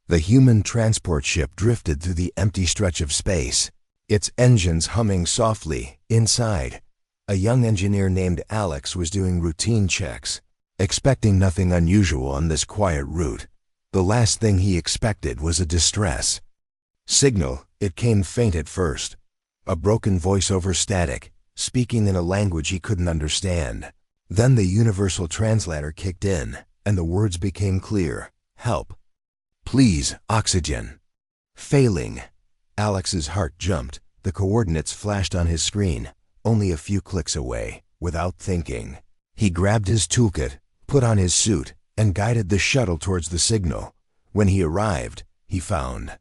The human transport ship drifted through the empty stretch of space, its engines humming softly. Inside, a young engineer named Alex was doing routine checks, expecting nothing unusual on this quiet route. The last thing he expected was a distress signal. It came faint at first, a broken voice over static, speaking in a language he couldn't understand. Then the universal translator kicked in, and the words became clear. Help. Please, oxygen. Failing. Alex's heart jumped. The coordinates flashed on his screen, only a few clicks away. Without thinking, he grabbed his toolkit, put on his suit, and guided the shuttle towards the signal. When he arrived, he found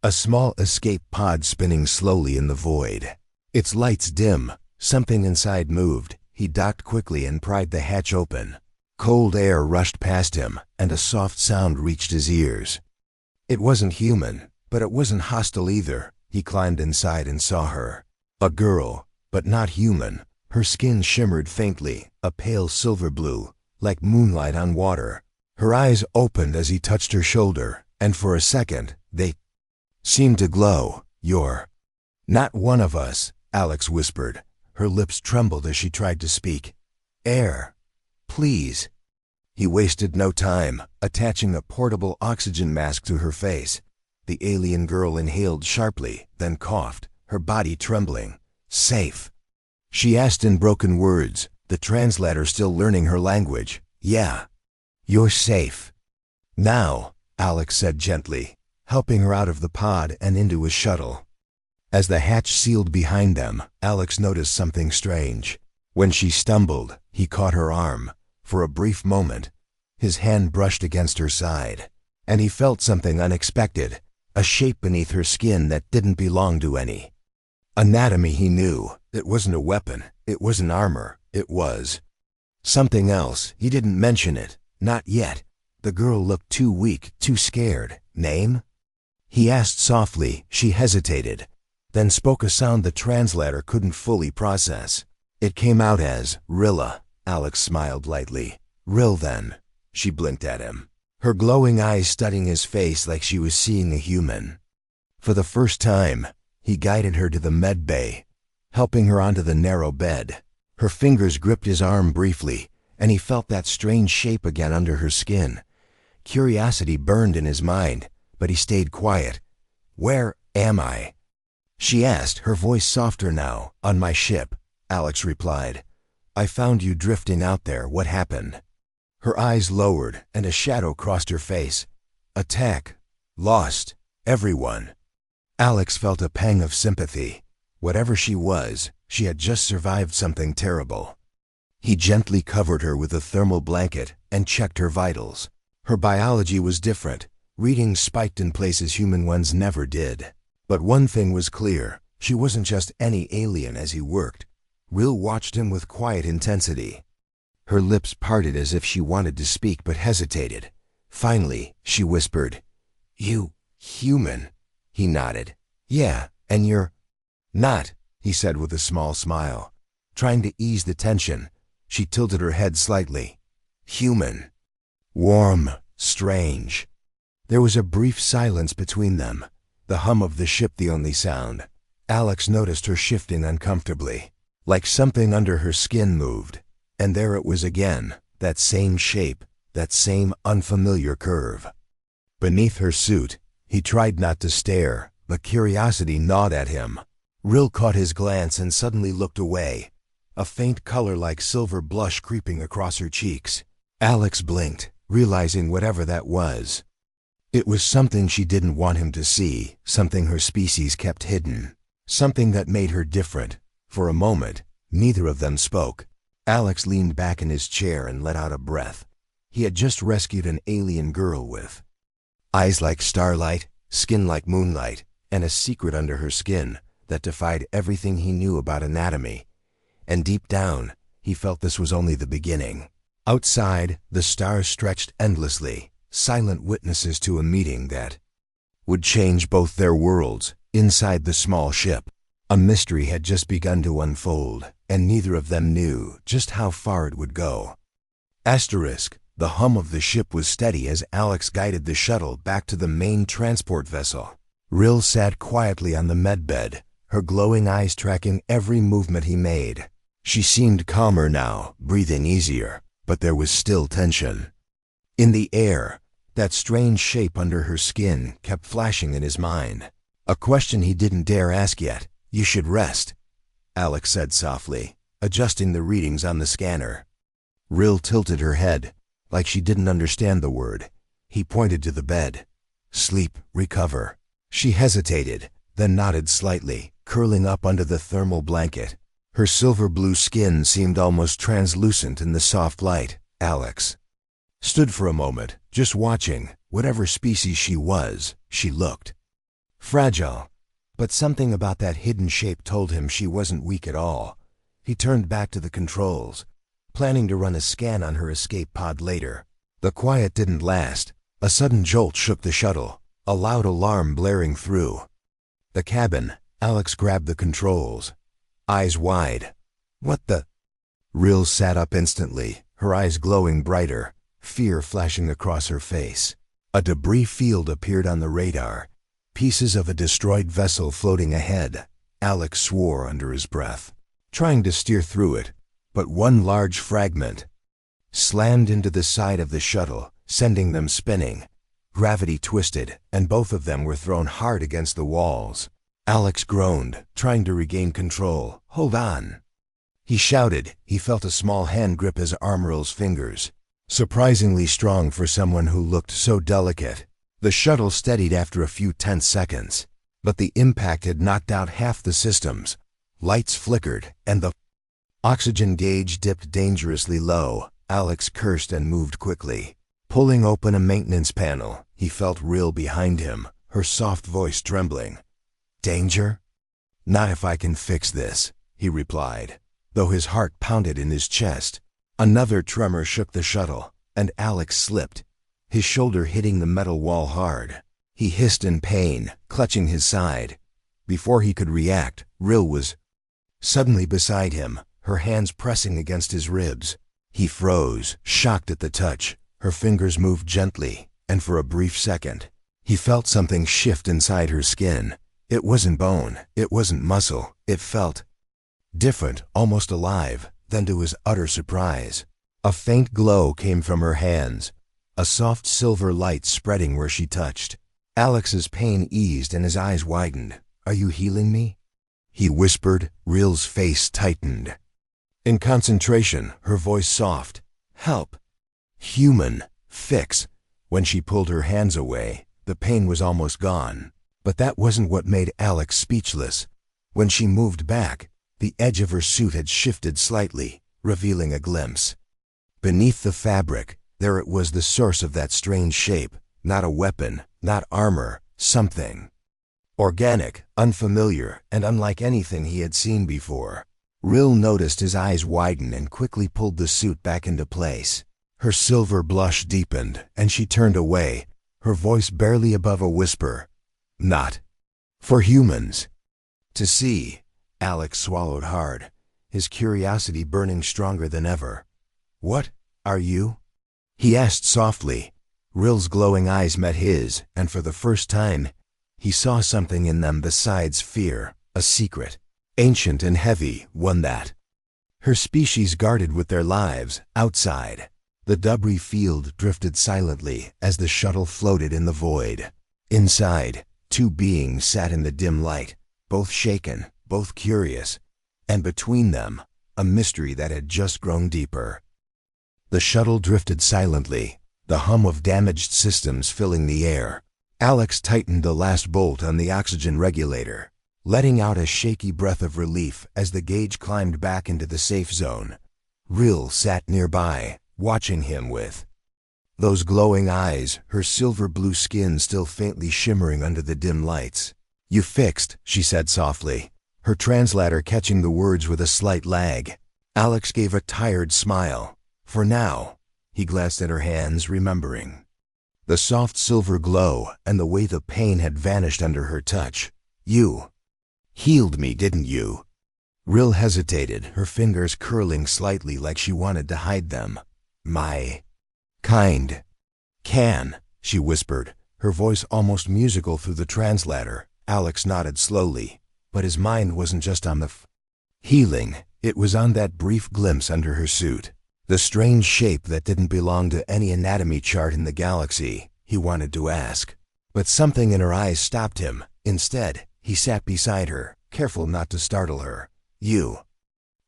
a small escape pod spinning slowly in the void. Its lights dim. Something inside moved. He docked quickly and pried the hatch open. Cold air rushed past him, and a soft sound reached his ears. It wasn't human, but it wasn't hostile either. He climbed inside and saw her. A girl, but not human. Her skin shimmered faintly, a pale silver blue, like moonlight on water. Her eyes opened as he touched her shoulder, and for a second, they seemed to glow. You're not one of us, Alex whispered. Her lips trembled as she tried to speak. Air. Please. He wasted no time, attaching a portable oxygen mask to her face. The alien girl inhaled sharply, then coughed, her body trembling. Safe. She asked in broken words, the translator still learning her language. Yeah. You're safe. Now, Alex said gently, helping her out of the pod and into his shuttle. As the hatch sealed behind them, Alex noticed something strange. When she stumbled, he caught her arm. For a brief moment, his hand brushed against her side, and he felt something unexpected, a shape beneath her skin that didn't belong to any anatomy he knew. It wasn't a weapon, it wasn't armor, it was something else. He didn't mention it, not yet. The girl looked too weak, too scared. Name? He asked softly. She hesitated, then spoke a sound the translator couldn't fully process. It came out as Rilla. Alex smiled lightly. Rill then. She blinked at him, her glowing eyes studying his face like she was seeing a human. For the first time, he guided her to the med bay, helping her onto the narrow bed. Her fingers gripped his arm briefly, and he felt that strange shape again under her skin. Curiosity burned in his mind, but he stayed quiet. Where am I? She asked, her voice softer now. On my ship, Alex replied. I found you drifting out there. What happened? Her eyes lowered, and a shadow crossed her face. Attack. Lost. Everyone. Alex felt a pang of sympathy. Whatever she was, she had just survived something terrible. He gently covered her with a thermal blanket and checked her vitals. Her biology was different. Readings spiked in places human ones never did. But one thing was clear. She wasn't just any alien as he worked. Rill watched him with quiet intensity. Her lips parted as if she wanted to speak but hesitated. Finally, she whispered, You, human? He nodded. Yeah, and you're not, he said with a small smile. Trying to ease the tension, she tilted her head slightly. Human. Warm, strange. There was a brief silence between them, the hum of the ship the only sound. Alex noticed her shifting uncomfortably, like something under her skin moved. And there it was again, that same shape, that same unfamiliar curve. Beneath her suit, he tried not to stare, but curiosity gnawed at him. Rill caught his glance and suddenly looked away, a faint color like silver blush creeping across her cheeks. Alex blinked, realizing whatever that was. It was something she didn't want him to see, something her species kept hidden, something that made her different. For a moment, neither of them spoke. Alex leaned back in his chair and let out a breath. He had just rescued an alien girl with eyes like starlight, skin like moonlight, and a secret under her skin that defied everything he knew about anatomy. And deep down, he felt this was only the beginning. Outside, the stars stretched endlessly, silent witnesses to a meeting that would change both their worlds. Inside the small ship, a mystery had just begun to unfold, and neither of them knew just how far it would go. Asterisk, The hum of the ship was steady as Alex guided the shuttle back to the main transport vessel. Rill sat quietly on the medbed, her glowing eyes tracking every movement he made. She seemed calmer now, breathing easier, but there was still tension. In the air, that strange shape under her skin kept flashing in his mind. A question he didn't dare ask yet. "You should rest," Alex said softly, adjusting the readings on the scanner. Rill tilted her head, like she didn't understand the word. He pointed to the bed. "Sleep, recover." She hesitated, then nodded slightly, curling up under the thermal blanket. Her silver-blue skin seemed almost translucent in the soft light. Alex stood for a moment, just watching. Whatever species she was, she looked fragile. But something about that hidden shape told him she wasn't weak at all. He turned back to the controls, planning to run a scan on her escape pod later. The quiet didn't last. A sudden jolt shook the shuttle, a loud alarm blaring through the cabin. Alex grabbed the controls, eyes wide. "What the?" Rill sat up instantly, her eyes glowing brighter, fear flashing across her face. A debris field appeared on the radar, pieces of a destroyed vessel floating ahead. Alex swore under his breath, trying to steer through it, but one large fragment slammed into the side of the shuttle, sending them spinning. Gravity twisted, and both of them were thrown hard against the walls. Alex groaned, trying to regain control. "Hold on," he shouted. He felt a small hand grip his arm. Rill's fingers, surprisingly strong for someone who looked so delicate. The shuttle steadied after a few tense seconds, but the impact had knocked out half the systems. Lights flickered, and the oxygen gauge dipped dangerously low. Alex cursed and moved quickly. Pulling open a maintenance panel, he felt Rill behind him, her soft voice trembling. "Danger?" "Not if I can fix this," he replied, though his heart pounded in his chest. Another tremor shook the shuttle, and Alex slipped, his shoulder hitting the metal wall hard. He hissed in pain, clutching his side. Before he could react, Rill was suddenly beside him, her hands pressing against his ribs. He froze, shocked at the touch. Her fingers moved gently, and for a brief second, he felt something shift inside her skin. It wasn't bone, it wasn't muscle, it felt different, almost alive. Then to his utter surprise, a faint glow came from her hands, a soft silver light spreading where she touched. Alex's pain eased and his eyes widened. "Are you healing me?" he whispered. Rill's face tightened. In concentration, her voice soft. "Help. Human. Fix." When she pulled her hands away, the pain was almost gone. But that wasn't what made Alex speechless. When she moved back, the edge of her suit had shifted slightly, revealing a glimpse. Beneath the fabric, there it was, the source of that strange shape. Not a weapon, not armor, something organic, unfamiliar, and unlike anything he had seen before. Rill noticed his eyes widen and quickly pulled the suit back into place. Her silver blush deepened, and she turned away, her voice barely above a whisper. "Not for humans to see." Alex swallowed hard, his curiosity burning stronger than ever. "What are you?" he asked softly. Rill's glowing eyes met his, and for the first time, he saw something in them besides fear, a secret, ancient and heavy, one that her species guarded with their lives. Outside, the debris field drifted silently as the shuttle floated in the void. Inside, two beings sat in the dim light, both shaken, both curious, and between them, a mystery that had just grown deeper. The shuttle drifted silently, the hum of damaged systems filling the air. Alex tightened the last bolt on the oxygen regulator, letting out a shaky breath of relief as the gauge climbed back into the safe zone. Rill sat nearby, watching him with those glowing eyes, her silver blue skin still faintly shimmering under the dim lights. "You fixed," she said softly, her translator catching the words with a slight lag. Alex gave a tired smile. For now, he glanced at her hands, remembering the soft silver glow and the way the pain had vanished under her touch. "You healed me, didn't you?" Rill hesitated, her fingers curling slightly like she wanted to hide them. "My kind. Can, she whispered, her voice almost musical through the translator. Alex nodded slowly, but his mind wasn't just on the healing, it was on that brief glimpse under her suit. The strange shape that didn't belong to any anatomy chart in the galaxy, he wanted to ask. But something in her eyes stopped him. Instead, he sat beside her, careful not to startle her. You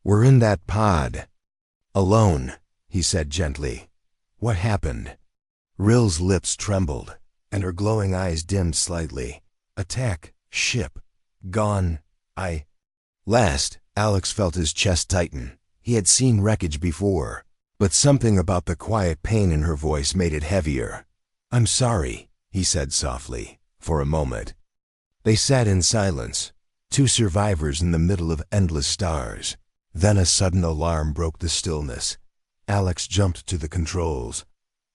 were in that pod. Alone, he said gently. What happened? Rill's lips trembled, and her glowing eyes dimmed slightly. Attack, ship, gone, Last, Alex felt his chest tighten. He had seen wreckage before, but something about the quiet pain in her voice made it heavier. I'm sorry, he said softly, for a moment. They sat in silence, two survivors in the middle of endless stars. Then a sudden alarm broke the stillness. Alex jumped to the controls,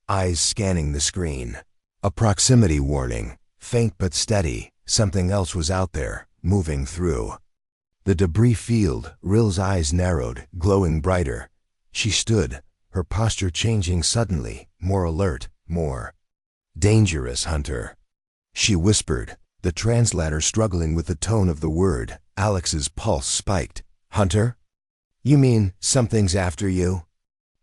eyes scanning the screen. A proximity warning, faint but steady. Something else was out there, moving through the debris field. Rill's eyes narrowed, glowing brighter. She stood, her posture changing suddenly, more alert, more dangerous. Hunter, she whispered, the translator struggling with the tone of the word. Alex's pulse spiked. Hunter? You mean something's after you?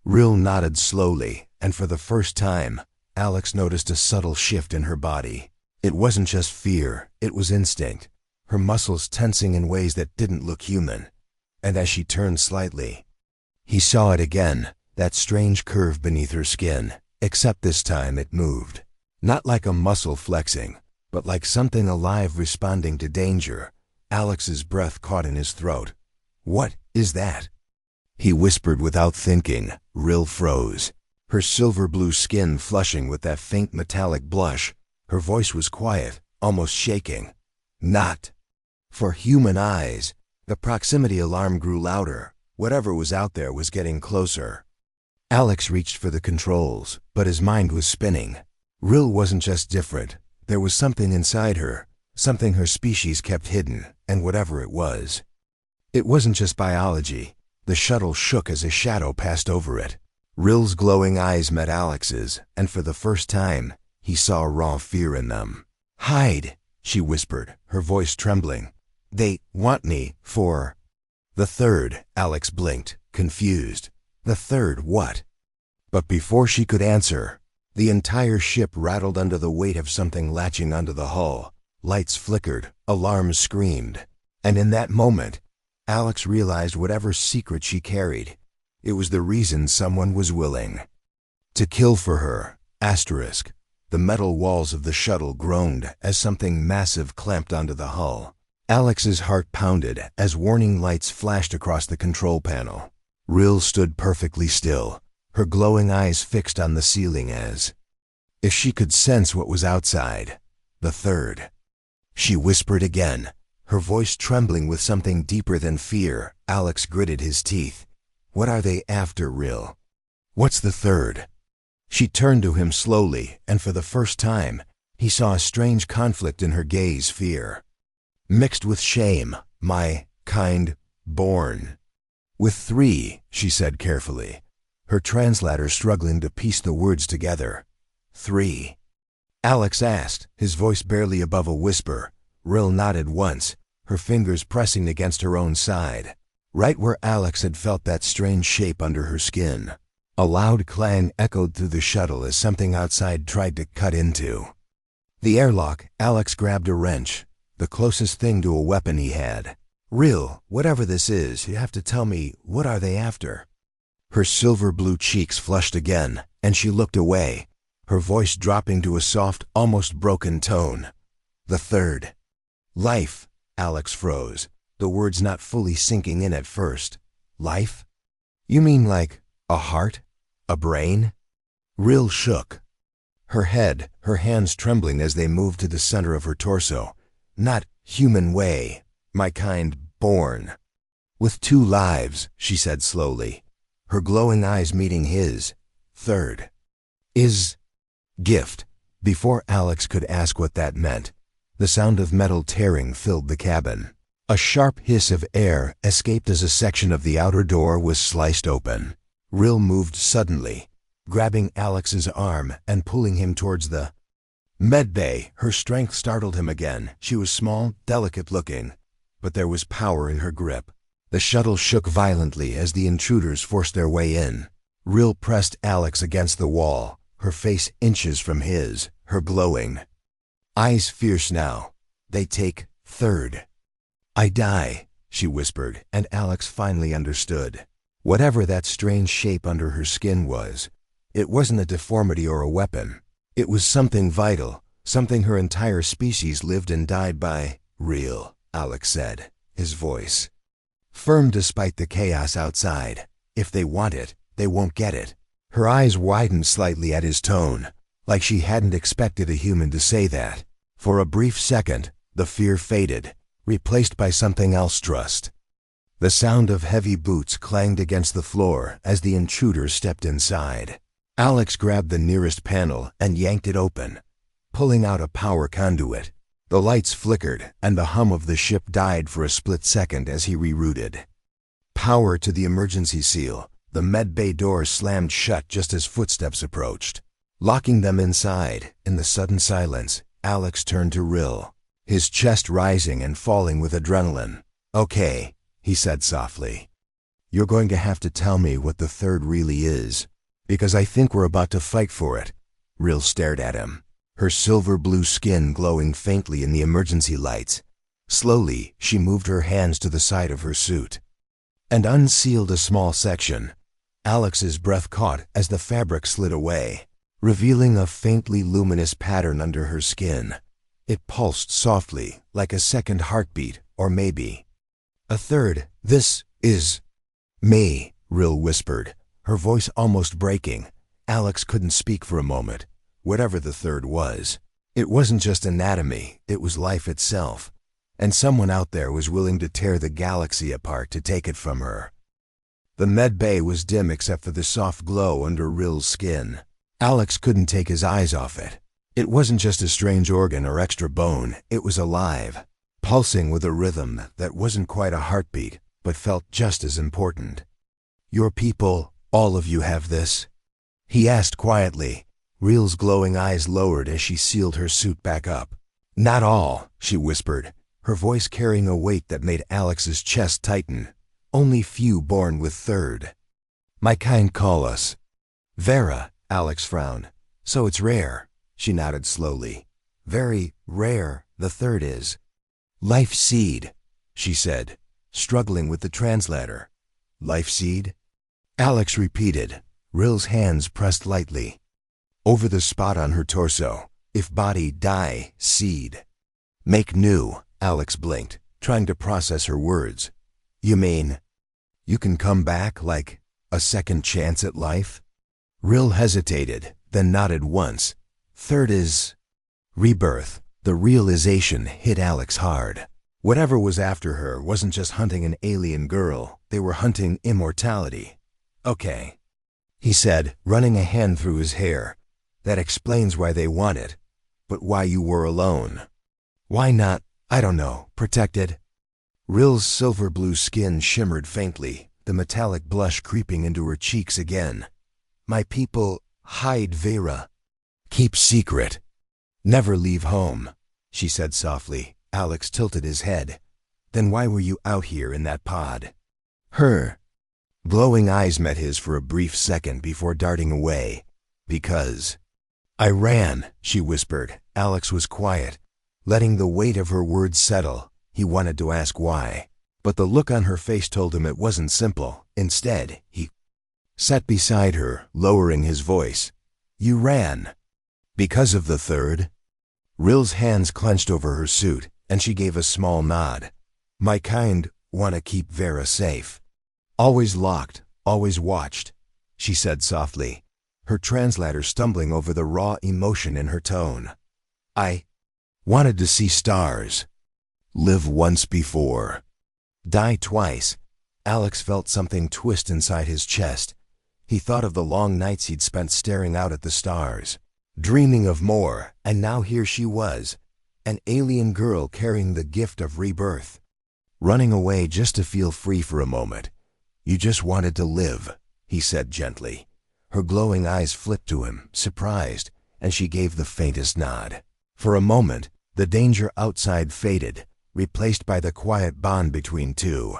Rill nodded slowly, and for the first time, Alex noticed a subtle shift in her body. It wasn't just fear, it was instinct, her muscles tensing in ways that didn't look human. And as she turned slightly, he saw it again, that strange curve beneath her skin, except this time it moved. Not like a muscle flexing, but like something alive responding to danger. Alex's breath caught in his throat. What is that? He whispered without thinking. Rill froze, her silver blue skin flushing with that faint metallic blush. Her voice was quiet, almost shaking. Not for human eyes. The proximity alarm grew louder. Whatever was out there was getting closer. Alex reached for the controls, but his mind was spinning. Rill wasn't just different. There was something inside her, something her species kept hidden, and whatever it wasn't just biology. The shuttle shook as a shadow passed over it. Rill's glowing eyes met Alex's, and for the first time, he saw raw fear in them. Hide, she whispered, her voice trembling. They want me for the third. Alex blinked, confused. The third what? But before she could answer, the entire ship rattled under the weight of something latching onto the hull. Lights flickered, alarms screamed. And in that moment, Alex realized whatever secret she carried, it was the reason someone was willing to kill for her. Asterisk. The metal walls of the shuttle groaned as something massive clamped onto the hull. Alex's heart pounded as warning lights flashed across the control panel. Rill stood perfectly still, her glowing eyes fixed on the ceiling as if she could sense what was outside. The third. She whispered again, her voice trembling with something deeper than fear. Alex gritted his teeth. What are they after, Rill? What's the third? She turned to him slowly, and for the first time, he saw a strange conflict in her gaze. Fear mixed with shame. My kind born with three, she said carefully, her translator struggling to piece the words together. Three? Alex asked, his voice barely above a whisper. Rill nodded once, her fingers pressing against her own side, right where Alex had felt that strange shape under her skin. A loud clang echoed through the shuttle as something outside tried to cut into the airlock. Alex grabbed a wrench, the closest thing to a weapon he had. Rill, whatever this is, you have to tell me, what are they after? Her silver blue cheeks flushed again, and she looked away, her voice dropping to a soft, almost broken tone. The third. Life. Alex froze, the words not fully sinking in at first. Life? You mean like a heart? A brain? Rill shook. Her head, her hands trembling as they moved to the center of her torso. Not human way. My kind born. With two lives, she said slowly, her glowing eyes meeting his. Third. Is gift. Before Alex could ask what that meant, the sound of metal tearing filled the cabin. A sharp hiss of air escaped as a section of the outer door was sliced open. Rill moved suddenly, grabbing Alex's arm and pulling him towards the medbay. Her strength startled him again. She was small, delicate-looking, but there was power in her grip. The shuttle shook violently as the intruders forced their way in. Rill pressed Alex against the wall, her face inches from his, her glowing eyes fierce now. "They take third. I die," she whispered, and Alex finally understood. Whatever that strange shape under her skin was, it wasn't a deformity or a weapon. It was something vital, something her entire species lived and died by. "Real," Alex said, his voice firm despite the chaos outside. "If they want it, they won't get it." Her eyes widened slightly at his tone, like she hadn't expected a human to say that. For a brief second, the fear faded, replaced by something else: trust. The sound of heavy boots clanged against the floor as the intruders stepped inside. Alex grabbed the nearest panel and yanked it open, pulling out a power conduit. The lights flickered, and the hum of the ship died for a split second as he rerouted. Power to the emergency seal. The medbay door slammed shut just as footsteps approached, locking them inside. In the sudden silence, Alex turned to Rill, his chest rising and falling with adrenaline. "Okay," he said softly. "You're going to have to tell me what the third really is, because I think we're about to fight for it." Rill stared at him, her silver blue skin glowing faintly in the emergency lights. Slowly, she moved her hands to the side of her suit and unsealed a small section. Alex's breath caught as the fabric slid away, revealing a faintly luminous pattern under her skin. It pulsed softly, like a second heartbeat, or maybe a third. "This is me," Rill whispered, her voice almost breaking. Alex couldn't speak for a moment. Whatever the third was, it wasn't just anatomy, it was life itself. And someone out there was willing to tear the galaxy apart to take it from her. The medbay was dim except for the soft glow under Rill's skin. Alex couldn't take his eyes off it. It wasn't just a strange organ or extra bone, it was alive, pulsing with a rhythm that wasn't quite a heartbeat, but felt just as important. "Your people, all of you have this?" he asked quietly. Rill's glowing eyes lowered as she sealed her suit back up. "Not all," she whispered, her voice carrying a weight that made Alex's chest tighten. "Only few born with third. My kind call us Vera." Alex frowned. "So it's rare." She nodded slowly. "Very rare, the third is." "Life seed," she said, struggling with the translator. "Life seed?" Alex repeated. Rill's hands pressed lightly over the spot on her torso. "If body die, seed. Make new." Alex blinked, trying to process her words. "You mean you can come back, like a second chance at life?" Rill hesitated, then nodded once. "Third is rebirth." The realization hit Alex hard. Whatever was after her wasn't just hunting an alien girl, they were hunting immortality. "Okay," he said, running a hand through his hair. "That explains why they want it. But why you were alone? Why not, I don't know, protected?" Rill's silver blue skin shimmered faintly, the metallic blush creeping into her cheeks again. "My people hide Vera. Keep secret. Never leave home," she said softly. Alex tilted his head. "Then why were you out here in that pod?" Her glowing eyes met his for a brief second before darting away. "Because I ran," she whispered. Alex was quiet, letting the weight of her words settle. He wanted to ask why, but the look on her face told him it wasn't simple. Instead, he sat beside her, lowering his voice. "You ran because of the third?" Rill's hands clenched over her suit, and she gave a small nod. "My kind want to keep Vera safe. Always locked, always watched," she said softly, her translator stumbling over the raw emotion in her tone. "I wanted to see stars. Live once before. Die twice." Alex felt something twist inside his chest. He thought of the long nights he'd spent staring out at the stars, dreaming of more, and now here she was, an alien girl carrying the gift of rebirth, running away just to feel free for a moment. "You just wanted to live," he said gently, Her glowing eyes flipped to him, surprised, and she gave the faintest nod. For a moment, the danger outside faded, replaced by the quiet bond between two.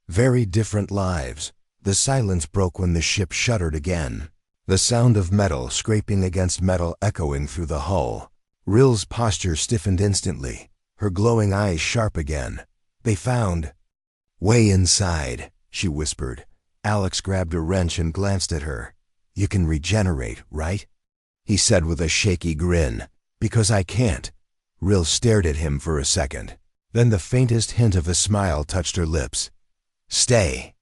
Very different lives. The silence broke when the ship shuddered again. The sound of metal scraping against metal echoing through the hull. Rill's posture stiffened instantly, her glowing eyes sharp again. They found. Way inside, she whispered. Alex grabbed a wrench and glanced at her. You can regenerate, right? He said with a shaky grin. Because I can't. Rill stared at him for a second. Then the faintest hint of a smile touched her lips. Stay.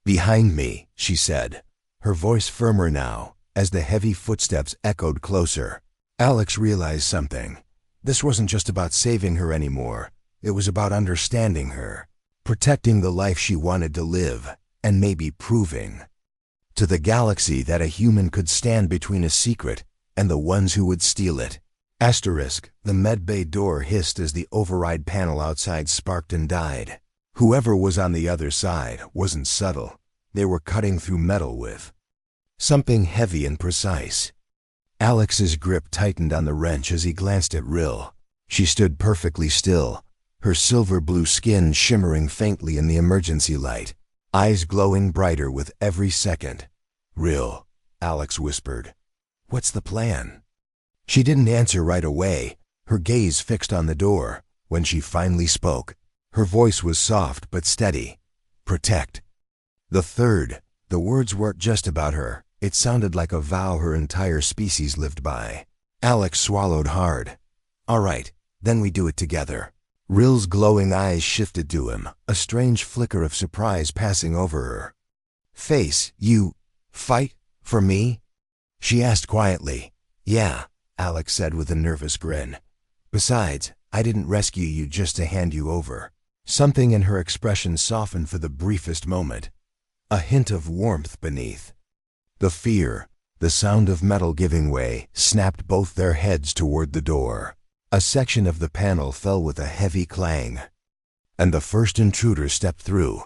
Behind me, she said, her voice firmer now, as the heavy footsteps echoed closer. Alex realized something. This wasn't just about saving her anymore. It was about understanding her, protecting the life she wanted to live, and maybe proving to the galaxy that a human could stand between a secret and the ones who would steal it. Asterisk, the medbay door hissed as the override panel outside sparked and died. Whoever was on the other side wasn't subtle. They were cutting through metal with something heavy and precise. Alex's grip tightened on the wrench as he glanced at Rill. She stood perfectly still, her silver blue skin shimmering faintly in the emergency light, eyes glowing brighter with every second. Rill, Alex whispered. What's the plan? She didn't answer right away, her gaze fixed on the door. When she finally spoke, her voice was soft but steady. Protect. The words weren't just about her. It sounded like a vow her entire species lived by. Alex swallowed hard. All right, then we do it together. Rill's glowing eyes shifted to him, a strange flicker of surprise passing over her face. You fight for me? She asked quietly. Yeah, Alex said with a nervous grin. Besides, I didn't rescue you just to hand you over. Something in her expression softened for the briefest moment. A hint of warmth beneath. The fear, the sound of metal giving way, snapped both their heads toward the door. A section of the panel fell with a heavy clang, and the first intruder stepped through.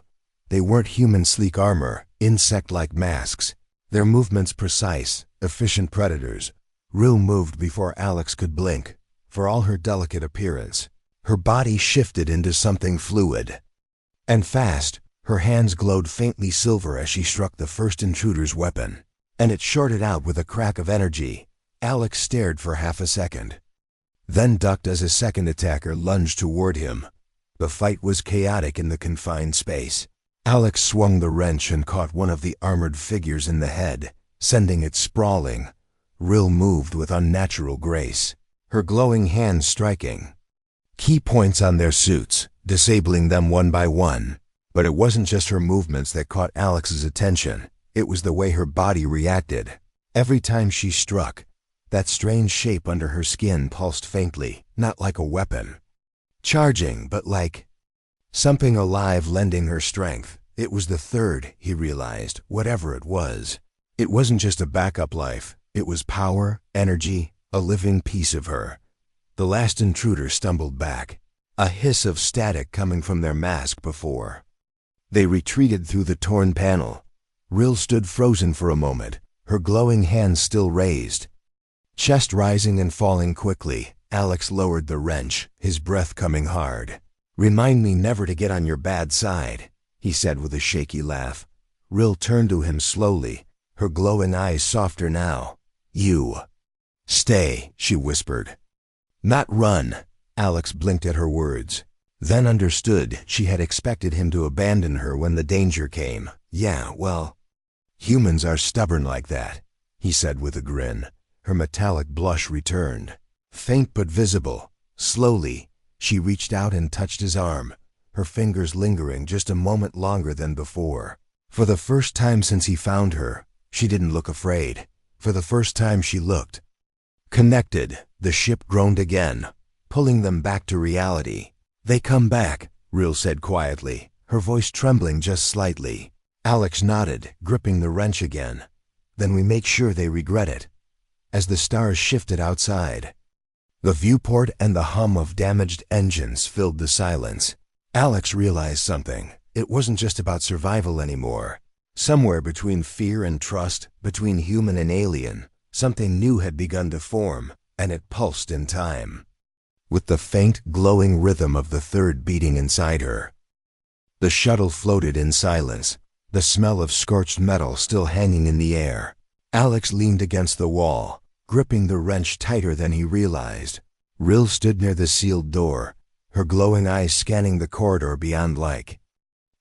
They weren't human sleek armor, insect-like masks. Their movements precise, efficient predators. Rill moved before Alex could blink. For all her delicate appearance, her body shifted into something fluid and fast. Her hands glowed faintly silver as she struck the first intruder's weapon, and it shorted out with a crack of energy. Alex stared for half a second, then ducked as a second attacker lunged toward him. The fight was chaotic in the confined space. Alex swung the wrench and caught one of the armored figures in the head, sending it sprawling. Rill moved with unnatural grace, her glowing hands striking key points on their suits, disabling them one by one. But it wasn't just her movements that caught Alex's attention. It was the way her body reacted. Every time she struck, that strange shape under her skin pulsed faintly, not like a weapon charging, but like something alive lending her strength. It was the third, he realized, whatever it was. It wasn't just a backup life. It was power, energy, a living piece of her. The last intruder stumbled back, a hiss of static coming from their mask before they retreated through the torn panel. Rill stood frozen for a moment, her glowing hands still raised. Chest rising and falling quickly, Alex lowered the wrench, his breath coming hard. Remind me never to get on your bad side, he said with a shaky laugh. Rill turned to him slowly, her glowing eyes softer now. You stay, she whispered. Not run. Alex blinked at her words, then understood she had expected him to abandon her when the danger came. Yeah, well, humans are stubborn like that, he said with a grin. Her metallic blush returned, faint but visible. Slowly, she reached out and touched his arm, her fingers lingering just a moment longer than before. For the first time since he found her, she didn't look afraid. For the first time she looked connected. The ship groaned again, pulling them back to reality. They come back, Rill said quietly, her voice trembling just slightly. Alex nodded, gripping the wrench again. Then we make sure they regret it. As the stars shifted outside, the viewport and the hum of damaged engines filled the silence. Alex realized something. It wasn't just about survival anymore. Somewhere between fear and trust, between human and alien, something new had begun to form, and it pulsed in time, with the faint, glowing rhythm of the third beating inside her. The shuttle floated in silence, the smell of scorched metal still hanging in the air. Alex leaned against the wall, gripping the wrench tighter than he realized. Rill stood near the sealed door, her glowing eyes scanning the corridor beyond.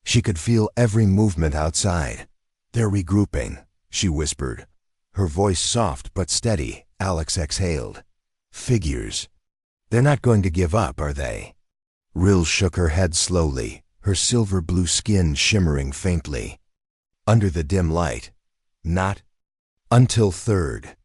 She could feel every movement outside. "They're regrouping," she whispered. Her voice soft but steady. Alex exhaled. "Figures. They're not going to give up, are they?" Rill shook her head slowly, her silver blue skin shimmering faintly under the dim light. "Not until third."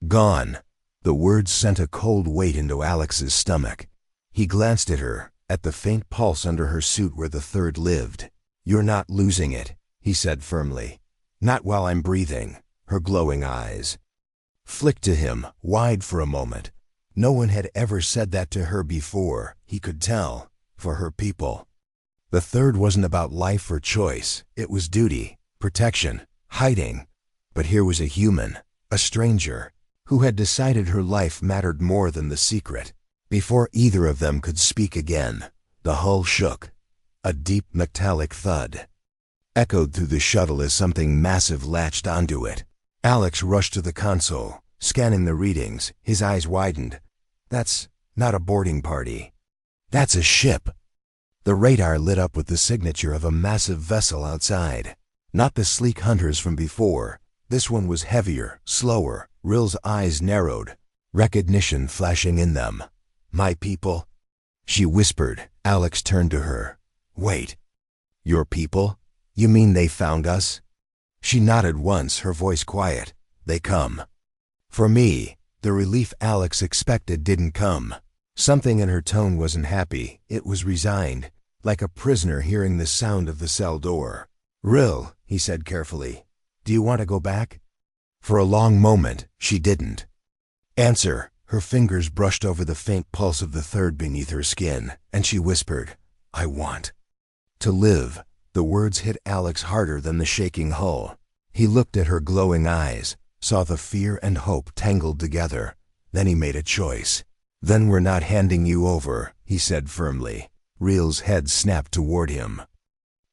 "Gone." The words sent a cold weight into Alex's stomach. He glanced at her, at the faint pulse under her suit where the third lived. "You're not losing it," he said firmly. "Not while I'm breathing." Her glowing eyes flicked to him, wide for a moment. No one had ever said that to her before, he could tell. For her people. The third wasn't about life or choice. It was duty, protection, hiding. But here was a human, a stranger, who had decided her life mattered more than the secret. Before either of them could speak again, the hull shook. A deep metallic thud echoed through the shuttle as something massive latched onto it. Alex rushed to the console, scanning the readings. His eyes widened. "That's not a boarding party. That's a ship." The radar lit up with the signature of a massive vessel outside. Not the sleek hunters from before. This one was heavier, slower. Rill's eyes narrowed, recognition flashing in them. "My people?" she whispered. Alex turned to her. "Wait. Your people? You mean they found us?" She nodded once, her voice quiet. "They come." For me, the relief Alex expected didn't come. Something in her tone wasn't happy. It was resigned, like a prisoner hearing the sound of the cell door. "Rill," he said carefully, "do you want to go back?" For a long moment, she didn't answer. Her fingers brushed over the faint pulse of the third beneath her skin, and she whispered, "I want to live." The words hit Alex harder than the shaking hull. He looked at her glowing eyes, saw the fear and hope tangled together. Then he made a choice. "Then we're not handing you over," he said firmly. Rill's head snapped toward him,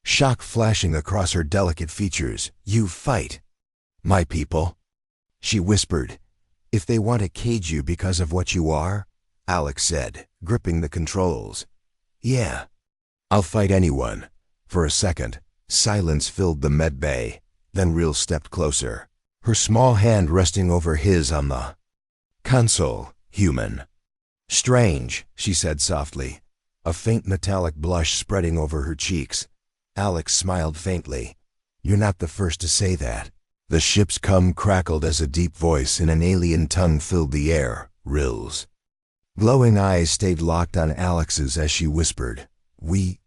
shock flashing across her delicate features. "You fight." "My people," she whispered. "If they want to cage you because of what you are," Alex said, gripping the controls. "Yeah, I'll fight anyone." For a second, silence filled the med bay. Then Rill stepped closer, her small hand resting over his on the console. "Human." "Strange," she said softly, a faint metallic blush spreading over her cheeks. Alex smiled faintly. "You're not the first to say that." The ship's cum crackled as a deep voice in an alien tongue filled the air. Rill's glowing eyes stayed locked on Alex's as she whispered, "We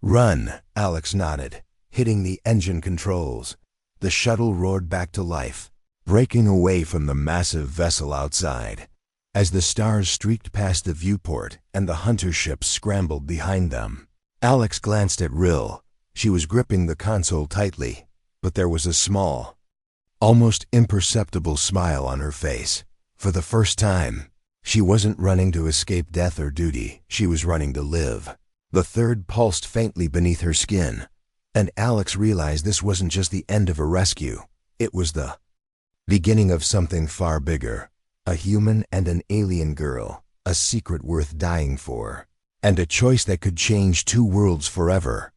run." Alex nodded, hitting the engine controls. The shuttle roared back to life, breaking away from the massive vessel outside. As the stars streaked past the viewport and the hunter ships scrambled behind them, Alex glanced at Rill. She was gripping the console tightly, but there was a small, almost imperceptible smile on her face. For the first time, she wasn't running to escape death or duty. She was running to live. The third pulsed faintly beneath her skin, and Alex realized this wasn't just the end of a rescue. It was the beginning of something far bigger. A human and an alien girl, a secret worth dying for, and a choice that could change two worlds forever.